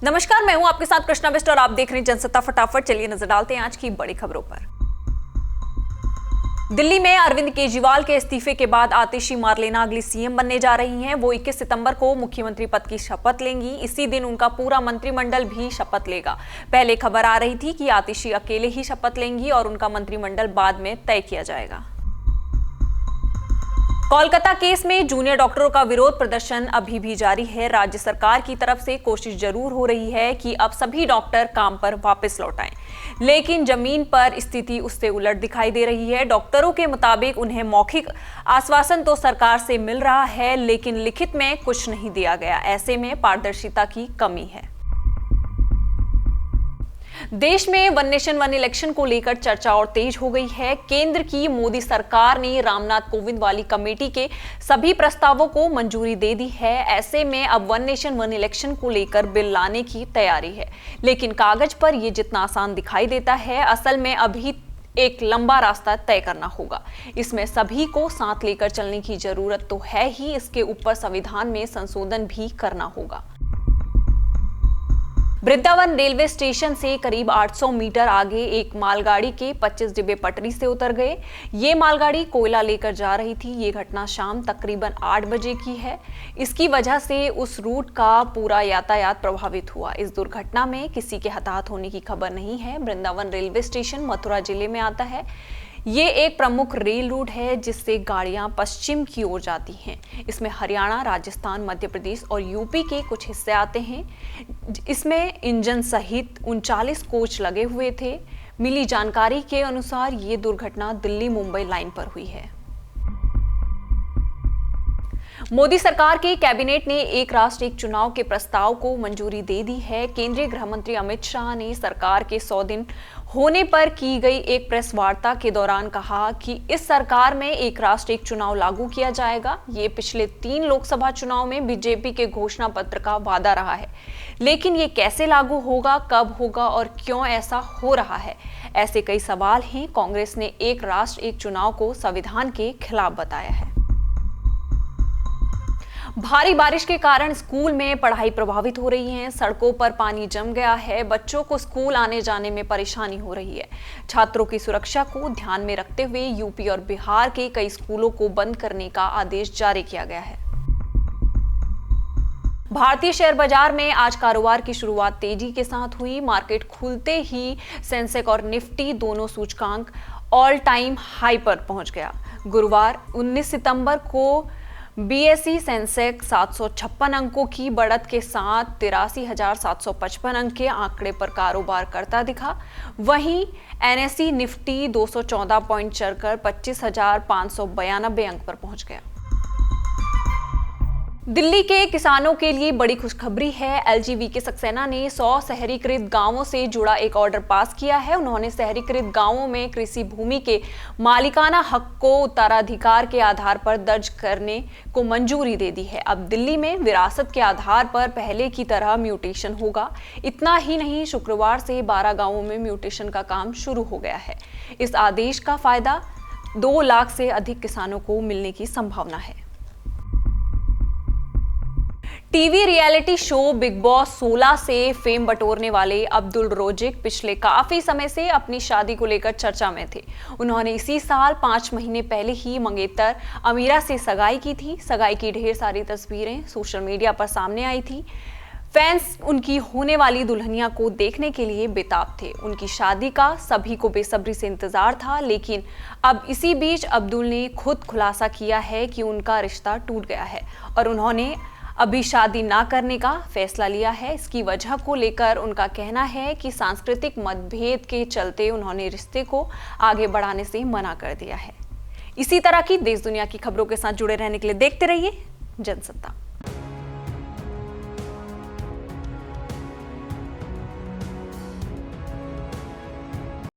नमस्कार, मैं हूं आपके साथ कृष्णा बिष्ट और आप देख रहे हैं जनसत्ता फटाफट। चलिए नजर डालते हैं आज की बड़ी खबरों पर। दिल्ली में अरविंद केजरीवाल के इस्तीफे के बाद आतिशी मार्लेना अगली सीएम बनने जा रही हैं। वो 21 सितंबर को मुख्यमंत्री पद की शपथ लेंगी। इसी दिन उनका पूरा मंत्रिमंडल भी शपथ लेगा। पहले खबर आ रही थी कि आतिशी अकेले ही शपथ लेंगी और उनका मंत्रिमंडल बाद में तय किया जाएगा। कोलकाता केस में जूनियर डॉक्टरों का विरोध प्रदर्शन अभी भी जारी है। राज्य सरकार की तरफ से कोशिश जरूर हो रही है कि अब सभी डॉक्टर काम पर वापस लौट आएं, लेकिन जमीन पर स्थिति उससे उलट दिखाई दे रही है। डॉक्टरों के मुताबिक उन्हें मौखिक आश्वासन तो सरकार से मिल रहा है, लेकिन लिखित में कुछ नहीं दिया गया। ऐसे में पारदर्शिता की कमी है। देश में वन नेशन वन इलेक्शन को लेकर चर्चा और तेज हो गई है। केंद्र की मोदी सरकार ने रामनाथ कोविंद वाली कमेटी के सभी प्रस्तावों को मंजूरी दे दी है। ऐसे में अब वन नेशन वन इलेक्शन को लेकर बिल लाने की तैयारी है, लेकिन कागज पर यह जितना आसान दिखाई देता है, असल में अभी एक लंबा रास्ता तय करना होगा। इसमें सभी को साथ लेकर चलने की जरूरत तो है ही, इसके ऊपर संविधान में संशोधन भी करना होगा। वृंदावन रेलवे स्टेशन से करीब 800 मीटर आगे एक मालगाड़ी के 25 डिब्बे पटरी से उतर गए। ये मालगाड़ी कोयला लेकर जा रही थी। ये घटना शाम तकरीबन 8 बजे की है। इसकी वजह से उस रूट का पूरा यातायात प्रभावित हुआ। इस दुर्घटना में किसी के हताहत होने की खबर नहीं है। वृंदावन रेलवे स्टेशन मथुरा जिले में आता है। ये एक प्रमुख रेल रूट है जिससे गाड़ियां पश्चिम की ओर जाती हैं। इसमें हरियाणा, राजस्थान, मध्य प्रदेश और यूपी के कुछ हिस्से आते हैं। इसमें इंजन सहित 39 कोच लगे हुए थे। मिली जानकारी के अनुसार ये दुर्घटना दिल्ली मुंबई लाइन पर हुई है। मोदी सरकार के कैबिनेट ने एक राष्ट्र एक चुनाव के प्रस्ताव को मंजूरी दे दी है। केंद्रीय गृह मंत्री अमित शाह ने सरकार के 100 दिन होने पर की गई एक प्रेस वार्ता के दौरान कहा कि इस सरकार में एक राष्ट्र एक चुनाव लागू किया जाएगा। ये पिछले 3 लोकसभा चुनाव में बीजेपी के घोषणा पत्र का वादा रहा है, लेकिन ये कैसे लागू होगा, कब होगा और क्यों ऐसा हो रहा है, ऐसे कई सवाल हैं। कांग्रेस ने एक राष्ट्र एक चुनाव को संविधान के खिलाफ बताया है। भारी बारिश के कारण स्कूल में पढ़ाई प्रभावित हो रही है। सड़कों पर पानी जम गया है। बच्चों को स्कूल आने जाने में परेशानी हो रही है। छात्रों की सुरक्षा को ध्यान में रखते हुए यूपी और बिहार के कई स्कूलों को बंद करने का आदेश जारी किया गया है। भारतीय शेयर बाजार में आज कारोबार की शुरुआत तेजी के साथ हुई। मार्केट खुलते ही सेंसेक्स और निफ्टी दोनों सूचकांक ऑल टाइम हाई पर पहुंच गया। गुरुवार 19 सितंबर को बीएसई सेंसेक्स 756 अंकों की बढ़त के साथ 83,755 अंक के आंकड़े पर कारोबार करता दिखा। वहीं एनएसई निफ्टी 214 पॉइंट चढ़कर 25,592 अंक पर पहुंच गया। दिल्ली के किसानों के लिए बड़ी खुशखबरी है। एलजीवीके सक्सेना ने 100 शहरीकृत गांवों से जुड़ा एक ऑर्डर पास किया है। उन्होंने शहरीकृत गांवों में कृषि भूमि के मालिकाना हक को उत्तराधिकार के आधार पर दर्ज करने को मंजूरी दे दी है। अब दिल्ली में विरासत के आधार पर पहले की तरह म्यूटेशन होगा। इतना ही नहीं, शुक्रवार से 12 गांवों में म्यूटेशन का काम शुरू हो गया है। इस आदेश का फायदा 2 लाख से अधिक किसानों को मिलने की संभावना है। TV reality show big boss 16 से फेम बटोरने वाले अब्दुल रोजिक पिछले काफी समय से अपनी शादी को लेकर चर्चा में थे। उन्होंने इसी साल 5 महीने पहले ही मंगेतर अमीरा से सगाई की थी। सगाई की ढेर सारी तस्वीरें सोशल मीडिया पर सामने आई थी। फैंस उनकी होने वाली दुल्हनिया को देखने के लिए बेताब थे। उनकी शादी का सभी को बेसब्री से इंतजार था, लेकिन अब इसी बीच अब्दुल ने खुद खुलासा किया है कि उनका रिश्ता टूट गया है और उन्होंने अभी शादी ना करने का फैसला लिया है। इसकी वजह को लेकर उनका कहना है कि सांस्कृतिक मतभेद के चलते उन्होंने रिश्ते को आगे बढ़ाने से मना कर दिया है। इसी तरह की देश दुनिया की खबरों के साथ जुड़े रहने के लिए देखते रहिए जनसत्ता।